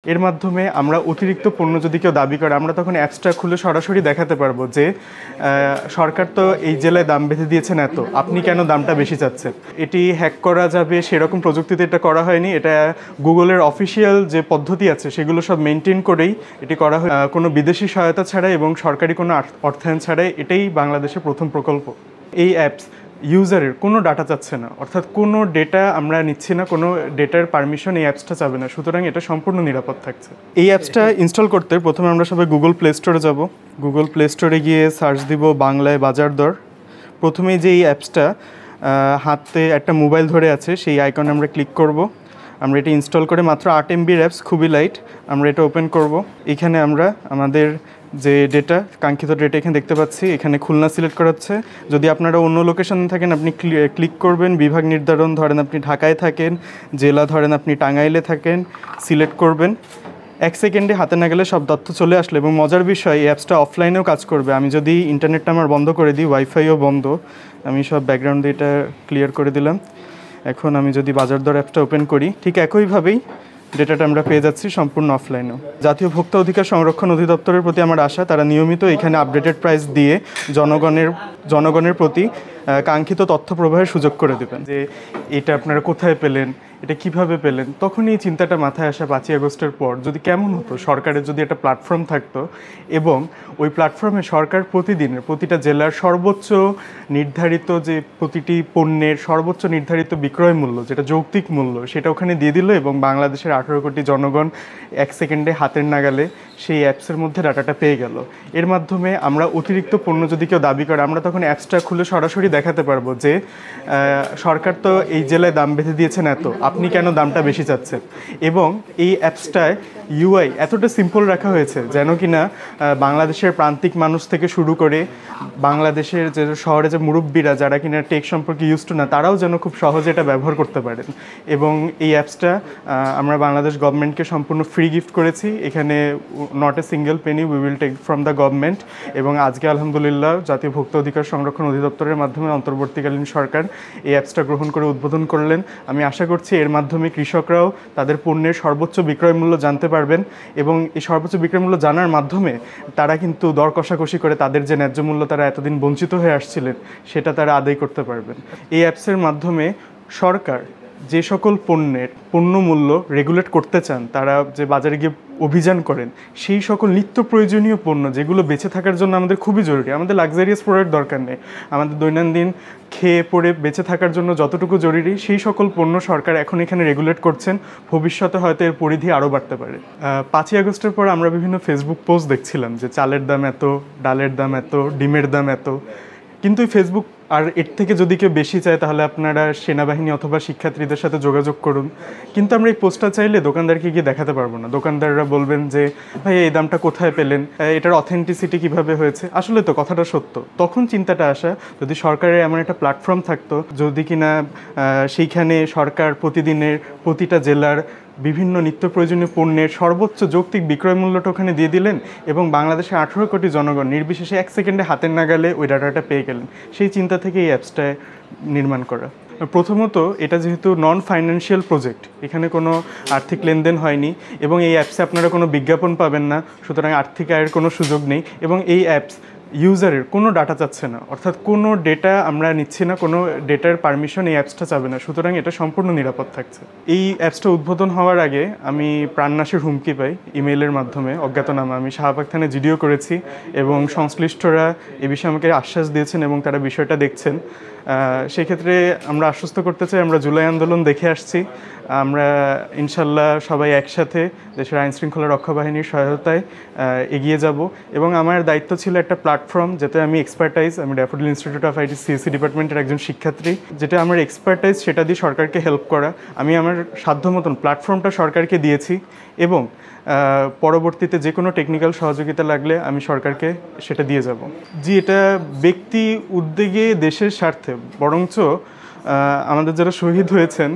এর মাধ্যমে আমরা অতিরিক্ত পণ্য যদি কেউ দাবি করে আমরা তখন অ্যাপসটা খুলে সরাসরি দেখাতে পারবো যে সরকার তো এই জেলায় দাম বেঁধে দিয়েছেন এত, আপনি কেন দামটা বেশি চাচ্ছেন। এটি হ্যাক করা যাবে সেরকম প্রযুক্তিতে এটা করা হয়নি, এটা গুগলের অফিসিয়াল যে পদ্ধতি আছে সেগুলো সব মেনটেন করেই এটি করা হয়, কোনো বিদেশি সহায়তা ছাড়াই এবং সরকারি কোনো অর্থায়ন ছাড়াই। এটাই বাংলাদেশের প্রথম প্রকল্প। এই অ্যাপস ইউজারের কোনো ডাটা চাচ্ছে না, অর্থাৎ কোনো ডেটা আমরা নিচ্ছি না, কোনো ডেটার পারমিশন এই অ্যাপসটা চাবে না, সুতরাং এটা সম্পূর্ণ নিরাপদ থাকছে। এই অ্যাপসটা ইনস্টল করতে প্রথমে আমরা সবাই গুগল প্লে স্টোরে যাব। গুগল প্লে স্টোরে গিয়ে সার্চ দিব বাংলায় বাজার দর। প্রথমেই যে এই অ্যাপসটা হাতে একটা মোবাইল ধরে আছে সেই আইকনে আমরা ক্লিক করব। আমরা এটা ইনস্টল করে মাত্র 8 MB অ্যাপস, খুবই লাইট। আমরা এটা ওপেন করব। এখানে আমরা আমাদের যে ডেটা, কাঙ্ক্ষিত ডেটা এখানে দেখতে পাচ্ছি। এখানে খুলনা সিলেক্ট করা হচ্ছে। যদি আপনারা অন্য লোকেশনে থাকেন আপনি ক্লিক করবেন, বিভাগ নির্ধারণ, ধরেন আপনি ঢাকায় থাকেন, জেলা ধরেন আপনি টাঙ্গাইলে থাকেন, সিলেক্ট করবেন। 1 সেকেন্ডে হাতে না গেলে সব তথ্য চলে আসলো। এবং মজার বিষয়, এই অ্যাপসটা অফলাইনেও কাজ করবে। আমি যদি ইন্টারনেটটা আমার বন্ধ করে দিই, ওয়াইফাইও বন্ধ, আমি সব ব্যাকগ্রাউন্ডে এটা ক্লিয়ার করে দিলাম। এখন আমি যদি বাজার দর অ্যাপটা ওপেন করি, ঠিক একইভাবেই ডেটাটা আমরা পেয়ে যাচ্ছি সম্পূর্ণ অফলাইনেও। জাতীয় ভোক্তা অধিকার সংরক্ষণ অধিদপ্তরের প্রতি আমার আশা, তারা নিয়মিত এখানে আপডেটেড প্রাইস দিয়ে জনগণের প্রতি কাঙ্ক্ষিত তথ্য প্রবাহের সুযোগ করে দেবেন, যে এটা আপনারা কোথায় পেলেন, এটা কিভাবে পেলেন। তখনই এই চিন্তাটা মাথায় আসা 5ই আগস্টের পর, যদি কেমন হতো সরকারের যদি একটা প্ল্যাটফর্ম থাকতো এবং ওই প্ল্যাটফর্মে সরকার প্রতিদিনের প্রতিটা জেলার সর্বোচ্চ নির্ধারিত যে প্রতিটি পণ্যের সর্বোচ্চ নির্ধারিত বিক্রয় মূল্য, যেটা যৌক্তিক মূল্য, সেটা ওখানে দিয়ে দিল এবং বাংলাদেশের 18 কোটি জনগণ 1 সেকেন্ডে হাতের নাগালে সেই অ্যাপসের মধ্যে ডাটাটা পেয়ে গেল। এর মাধ্যমে আমরা অতিরিক্ত পণ্য যদি কেউ দাবি করে আমরা তখন অ্যাপসটা খুলে সরাসরি দেখাতে পারবো যে সরকার তো এই জেলায় দাম বেঁধে দিয়েছেন এত, আপনি কেন দামটা বেশি চাচ্ছেন। এবং এই অ্যাপসটায় ইউআই এতটা সিম্পল রাখা হয়েছে যেন কিনা বাংলাদেশের প্রান্তিক মানুষ থেকে শুরু করে বাংলাদেশের যে শহরে যে মুরব্বীরা যারা কিনা টেক সম্পর্কে ইউজ টু না, তারাও যেন খুব সহজে এটা ব্যবহার করতে পারেন। এবং এই অ্যাপসটা আমরা বাংলাদেশ গভর্নমেন্টকে সম্পূর্ণ ফ্রি গিফট করেছি। এখানে not a single penny we will take from the government. এবং আজকে আলহামদুলিল্লাহ জাতীয় ভোক্তা অধিকার সংরক্ষণ অধিদপ্তরের মাধ্যমে অন্তর্বর্তীকালীন সরকার এই অ্যাপসটা গ্রহণ করে উদ্বোধন করলেন। আমি আশা করছি এর মাধ্যমে কৃষকরাও তাদের পণ্যের সর্বোচ্চ বিক্রয় মূল্য জানতে পারবেন এবং এই সর্বোচ্চ বিক্রয় মূল্য জানার মাধ্যমে তারা কিন্তু দর কষাকষি করে তাদের যে ন্যায্য মূল্য তারা এতদিন বঞ্চিত হয়ে আসছিলেন সেটা তারা আদায় করতে পারবেন। এই অ্যাপসের মাধ্যমে সরকার যে সকল পণ্যের পণ্য মূল্য রেগুলেট করতে চান, তারা যে বাজারে গিয়ে অভিযান করেন, সেই সকল নিত্য প্রয়োজনীয় পণ্য যেগুলো বেঁচে থাকার জন্য আমাদের খুবই জরুরি, আমাদের লাক্সারিয়াস প্রোডাক্ট দরকার নেই, আমাদের দৈনন্দিন খেয়ে পরে বেঁচে থাকার জন্য যতটুকু জরুরি সেই সকল পণ্য সরকার এখন এখানে রেগুলেট করছেন। ভবিষ্যতে হয়তো এর পরিধি আরও বাড়তে পারে। 5ই আগস্টের পর আমরা বিভিন্ন ফেসবুক পোস্ট দেখছিলাম যে চালের দাম এত, ডালের দাম এত, ডিমের দাম এত, কিন্তু ফেসবুক আর এর থেকে যদি কেউ বেশি চায় তাহলে আপনারা সেনাবাহিনী অথবা শিক্ষার্থীদের সাথে যোগাযোগ করুন। কিন্তু আমরা এই পোস্টটা চাইলে দোকানদারকে গিয়ে দেখাতে পারবো না। দোকানদাররা বলবেন যে ভাই এই দামটা কোথায় পেলেন, এটার অথেন্টিসিটি কিভাবে হয়েছে। আসলে তো কথাটা সত্য। তখন চিন্তাটা আসা, যদি সরকারের এমন একটা প্ল্যাটফর্ম থাকতো যদি কিনা সেইখানে সরকার প্রতিদিনের প্রতিটা জেলার বিভিন্ন নিত্য প্রয়োজনীয় পণ্যের সর্বোচ্চ যৌক্তিক বিক্রয় মূল্যটা ওখানে দিয়ে দিলেন এবং বাংলাদেশে 18 কোটি জনগণ নির্বিশেষে 1 সেকেন্ডে হাতের নাগালে ওই ডাটাটা পেয়ে গেলেন। সেই চিন্তা থেকে এই অ্যাপসটা নির্মাণ করা। প্রথমত এটা যেহেতু নন ফাইন্যান্সিয়াল প্রজেক্ট, এখানে কোনো আর্থিক লেনদেন হয়নি এবং এই অ্যাপসে আপনারা কোনো বিজ্ঞাপন পাবেন না, সুতরাং আর্থিক আয়ের কোনো সুযোগ নেই। এবং এই অ্যাপস ইউজারের কোনো ডাটা চাচ্ছে না, অর্থাৎ কোনো ডেটা আমরা নিচ্ছি না, কোনো ডেটার পারমিশন এই অ্যাপসটা চাবে না, সুতরাং এটা সম্পূর্ণ নিরাপদ থাকছে। এই অ্যাপসটা উদ্বোধন হওয়ার আগে আমি প্রাণনাশের হুমকি পাই ইমেইলের মাধ্যমে, অজ্ঞাতনামা। আমি শাহবাগ থানায় জিডিও করেছি এবং সংশ্লিষ্টরা এ বিষয়ে আমাকে আশ্বাস দিয়েছেন এবং তারা বিষয়টা দেখছেন। সেক্ষেত্রে আমরা আশ্বস্ত করতে চাই, আমরা জুলাই আন্দোলন দেখে আসছি, আমরা ইনশাল্লাহ সবাই একসাথে দেশের আইনশৃঙ্খলা রক্ষা বাহিনীর সহায়তায় এগিয়ে যাব। এবং আমার দায়িত্ব ছিল একটা প্ল্যাটফর্ম যেটা আমি আমি daffodil institute of IT CSC ডিপার্টমেন্টের একজন শিক্ষার্থী, যেটা আমার এক্সপার্টাইজ সেটা দিয়ে সরকারকে হেল্প করা। আমি আমার সাধ্য মতন প্ল্যাটফর্মটা সরকারকে দিয়েছি এবং পরবর্তীতে যে কোনো টেকনিক্যাল সহযোগিতা লাগলে আমি সরকারকে সেটা দিয়ে যাব। জি, এটা ব্যক্তি উদ্যোগে দেশের স্বার্থে, বরঞ্চ আমাদের যারা শহীদ হয়েছেন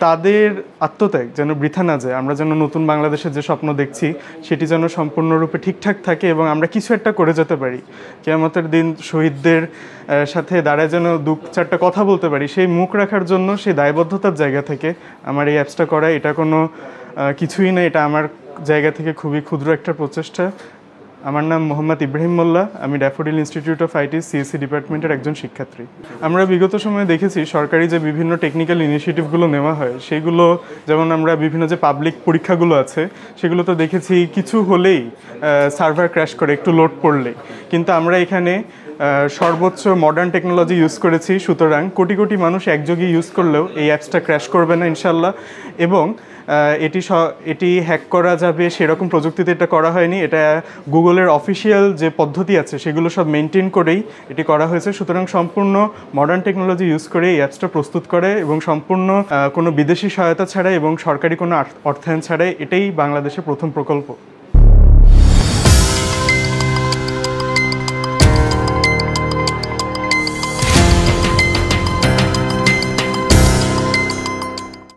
তাদের আত্মত্যাগ যেন বৃথা না যায়, আমরা যেন নতুন বাংলাদেশের যে স্বপ্ন দেখছি সেটি যেন সম্পূর্ণরূপে ঠিকঠাক থাকে এবং আমরা কিছু একটা করে যেতে পারি। কিয়ামতের দিন শহীদদের সাথে দাঁড়ায় যেন 2-4টা কথা বলতে পারি, সেই মুখ রাখার জন্য সেই দায়বদ্ধতার জায়গা থেকে আমার এই অ্যাপসটা করা। এটা কোনো কিছুই না, এটা আমার জায়গা থেকে খুবই ক্ষুদ্র একটা প্রচেষ্টা। আমার নাম মোহাম্মদ ইব্রাহিম মোল্লা, আমি daffodil institute of IT CSC ডিপার্টমেন্টের একজন শিক্ষার্থী। আমরা বিগত সময়ে দেখেছি সরকারি যে বিভিন্ন টেকনিক্যাল ইনিশিয়েটিভগুলো নেওয়া হয় সেগুলো, যেমন আমরা বিভিন্ন যে পাবলিক পরীক্ষাগুলো আছে সেগুলো তো দেখেছি কিছু হলেই সার্ভার ক্র্যাশ করে একটু লোড পড়লেই, কিন্তু আমরা এখানে সর্বোচ্চ মডার্ন টেকনোলজি ইউজ করেছি, সুতরাং কোটি কোটি মানুষ একযোগে ইউজ করলেও এই অ্যাপসটা ক্র্যাশ করবে না ইনশাল্লাহ। এবং এটি হ্যাক করা যাবে সেরকম প্রযুক্তিতে এটা করা হয়নি, এটা গুগলের অফিসিয়াল যে পদ্ধতি আছে সেগুলো সব মেনটেন করেই এটি করা হয়েছে। সুতরাং সম্পূর্ণ মডার্ন টেকনোলজি ইউজ করে এই অ্যাপসটা প্রস্তুত করে এবং সম্পূর্ণ কোনো বিদেশি সহায়তা ছাড়াই এবং সরকারি কোনো অর্থায়ন ছাড়াই এটাই বাংলাদেশের প্রথম প্রকল্প।